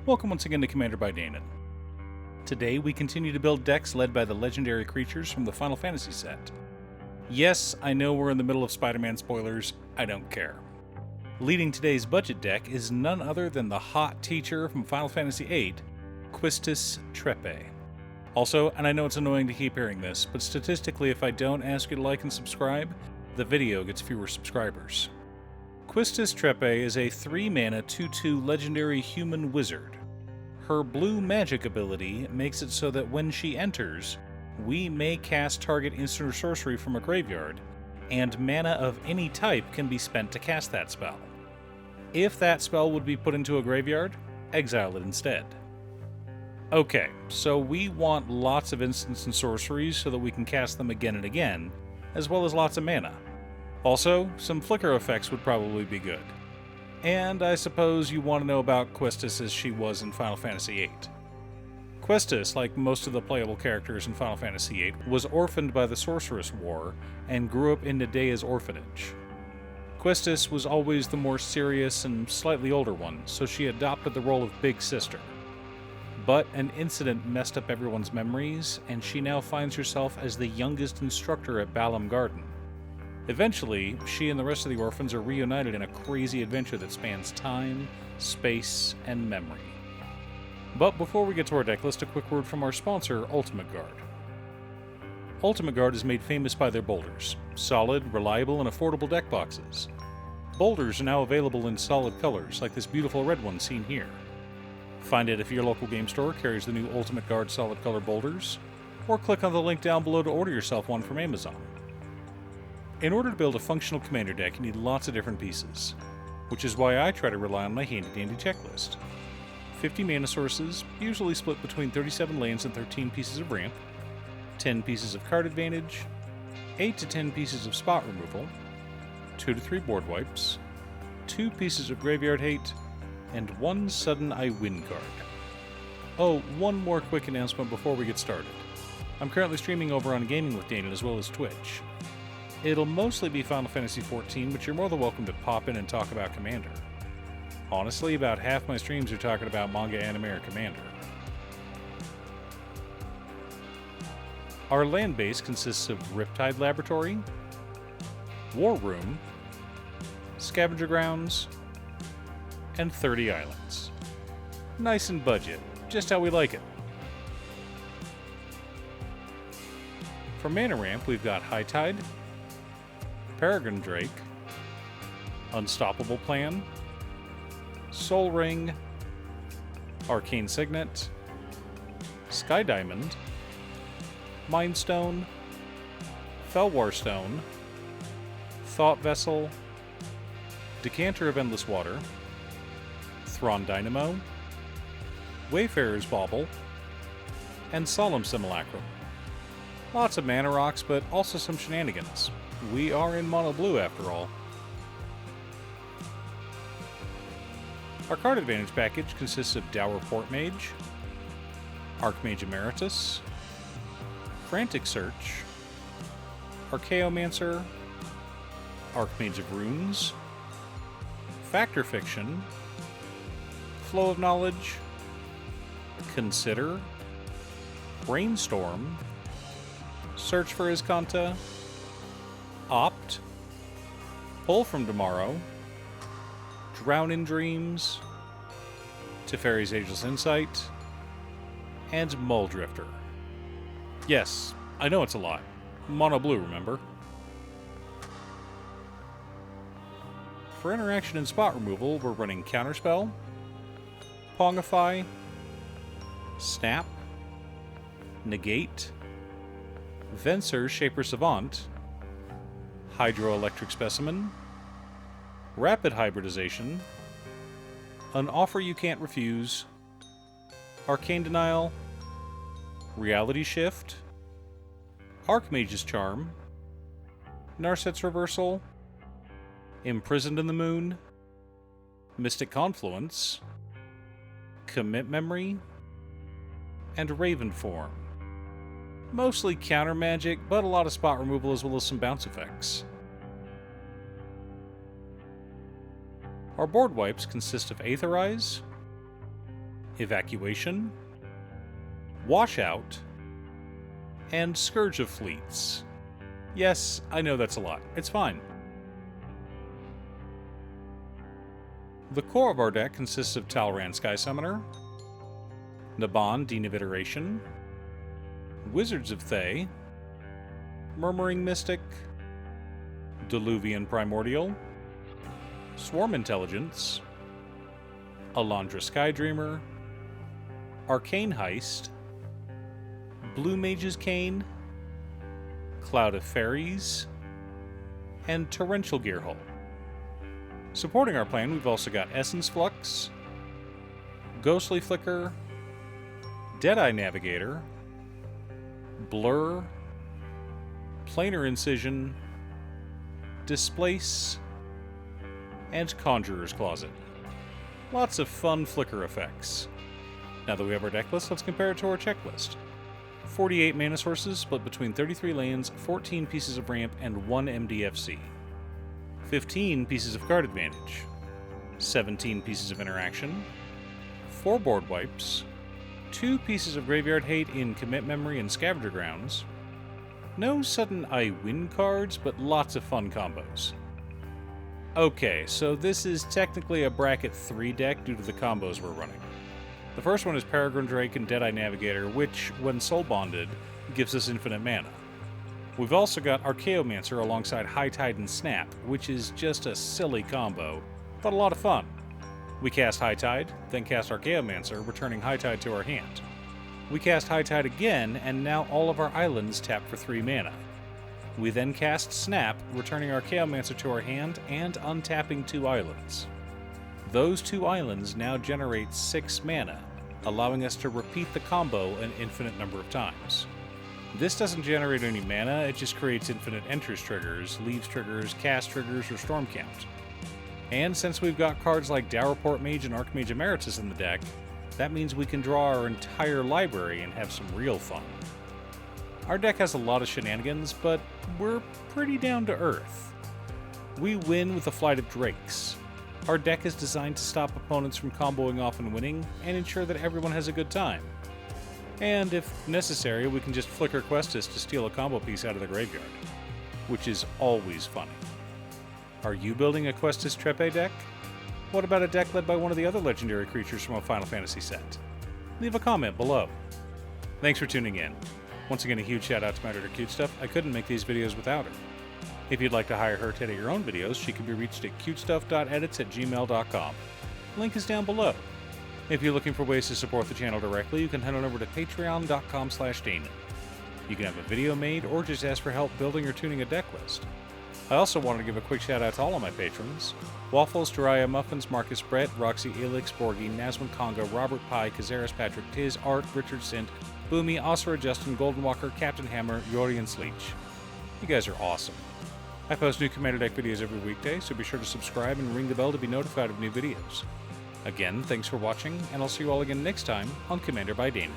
Welcome once again to Commander by Danon. Today we continue to build decks led by the legendary creatures from the Final Fantasy set. Yes, I know we're in the middle of Spider-Man spoilers, I don't care. Leading today's budget deck is none other than the hot teacher from Final Fantasy VIII, Quistis Trepe. Also, and I know it's annoying to keep hearing this, but statistically if I don't ask you to like and subscribe, the video gets fewer subscribers. Quistis Trepe is a 3-mana 2/2 legendary human wizard. Her blue magic ability makes it so that when she enters, we may cast target instant or sorcery from a graveyard, and mana of any type can be spent to cast that spell. If that spell would be put into a graveyard, exile it instead. Okay, so we want lots of instants and sorceries so that we can cast them again and again, as well as lots of mana. Also, some flicker effects would probably be good. And I suppose you want to know about Quistis as she was in Final Fantasy VIII. Quistis, like most of the playable characters in Final Fantasy VIII, was orphaned by the Sorceress War and grew up in Nadea's orphanage. Quistis was always the more serious and slightly older one, so she adopted the role of Big Sister. But an incident messed up everyone's memories, and she now finds herself as the youngest instructor at Balam Garden. Eventually, she and the rest of the orphans are reunited in a crazy adventure that spans time, space, and memory. But before we get to our deck list, a quick word from our sponsor, Ultimate Guard. Ultimate Guard is made famous by their boulders. Solid, reliable, and affordable deck boxes. Boulders are now available in solid colors, like this beautiful red one seen here. Find it if your local game store carries the new Ultimate Guard solid color boulders, or click on the link down below to order yourself one from Amazon. In order to build a functional commander deck, you need lots of different pieces, which is why I try to rely on my handy-dandy checklist. 50 mana sources, usually split between 37 lands and 13 pieces of ramp, 10 pieces of card advantage, 8 to 10 pieces of spot removal, 2 to 3 board wipes, 2 pieces of graveyard hate, and 1 sudden I win card. Oh, one more quick announcement before we get started. I'm currently streaming over on Gaming with Danon as well as Twitch. It'll mostly be Final Fantasy XIV, but you're more than welcome to pop in and talk about Commander. Honestly, about half my streams are talking about manga, anime, or Commander. Our land base consists of Riptide Laboratory, War Room, Scavenger Grounds, and 30 islands. Nice and budget, just how we like it. For mana ramp, we've got High Tide, Peregrine Drake, Unstoppable Plan, Soul Ring, Arcane Signet, Sky Diamond, Mind Stone, Felwar Stone, Thought Vessel, Decanter of Endless Water, Thrawn Dynamo, Wayfarer's Bauble, and Solemn Simulacrum. Lots of mana rocks, but also some shenanigans. We are in mono blue after all. Our card advantage package consists of Dour Port Mage, Archmage Emeritus, Frantic Search, Archaeomancer, Archmage of Runes, Factor Fiction, Flow of Knowledge, Consider, Brainstorm, Search for Iskanta, Opt, Pull from Tomorrow, Drown in Dreams, Teferi's Ageless Insight, and Mulldrifter. Yes, I know it's a lot. Mono blue, remember? For interaction and spot removal, we're running Counterspell, Pongify, Snap, Negate, Venser Shaper Savant, Hydroelectric Specimen, Rapid Hybridization, An Offer You Can't Refuse, Arcane Denial, Reality Shift, Archmage's Charm, Narset's Reversal, Imprisoned in the Moon, Mystic Confluence, Commit Memory, and Raven Form. Mostly counter magic, but a lot of spot removal as well as some bounce effects. Our board wipes consist of Aetherize, Evacuation, Washout, and Scourge of Fleets. Yes, I know that's a lot. It's fine. The core of our deck consists of Talran Sky Summoner, Naban Dean of Iteration, Wizards of Thay, Murmuring Mystic, Diluvian Primordial, Swarm Intelligence, Alondra Skydreamer, Arcane Heist, Blue Mage's Cane, Cloud of Fairies, and Torrential Gearhole. Supporting our plan, we've also got Essence Flux, Ghostly Flicker, Deadeye Navigator, Blur, Planar Incision, Displace, and Conjurer's Closet. Lots of fun flicker effects. Now that we have our deck list, let's compare it to our checklist. 48 mana sources split between 33 lands, 14 pieces of ramp, and 1 MDFC. 15 pieces of card advantage. 17 pieces of interaction. 4 board wipes. 2 pieces of graveyard hate in Commit Memory and Scavenger Grounds. No sudden I win cards, but lots of fun combos. Okay, so this is technically a bracket 3 deck due to the combos we're running. The first one is Peregrine Drake and Deadeye Navigator, which, when soul bonded, gives us infinite mana. We've also got Archaeomancer alongside High Tide and Snap, which is just a silly combo, but a lot of fun. We cast High Tide, then cast Archaeomancer, returning High Tide to our hand. We cast High Tide again, and now all of our islands tap for 3 mana. We then cast Snap, returning Archaeomancer to our hand and untapping 2 islands. Those 2 islands now generate 6 mana, allowing us to repeat the combo an infinite number of times. This doesn't generate any mana, it just creates infinite enters triggers, leaves triggers, cast triggers, or storm count. And since we've got cards like Dowerport Mage and Archmage Emeritus in the deck, that means we can draw our entire library and have some real fun. Our deck has a lot of shenanigans, but we're pretty down to earth. We win with the Flight of Drakes. Our deck is designed to stop opponents from comboing off and winning, and ensure that everyone has a good time. And if necessary, we can just flicker Quistis to steal a combo piece out of the graveyard, which is always funny. Are you building a Quistis Trepe deck? What about a deck led by one of the other legendary creatures from a Final Fantasy set? Leave a comment below. Thanks for tuning in. Once again, a huge shout out to my editor Cutestuff. I couldn't make these videos without her. If you'd like to hire her to edit your own videos, she can be reached at cutestuff.edits@gmail.com. Link is down below. If you're looking for ways to support the channel directly, you can head on over to patreon.com/Damon. You can have a video made or just ask for help building or tuning a deck list. I also wanted to give a quick shout out to all of my patrons: Waffles, Jiraiya, Muffins, Marcus, Brett, Roxy, Elix, Borgie, Nazwin Conga, Robert Pye, Kazaris, Patrick, Tiz, Art, Richard Sint, Boomy, Osira, Justin, Golden Walker, Captain Hammer, Yori, and Sleech. You guys are awesome. I post new Commander Deck videos every weekday, so be sure to subscribe and ring the bell to be notified of new videos. Again, thanks for watching, and I'll see you all again next time on Commander by Damon.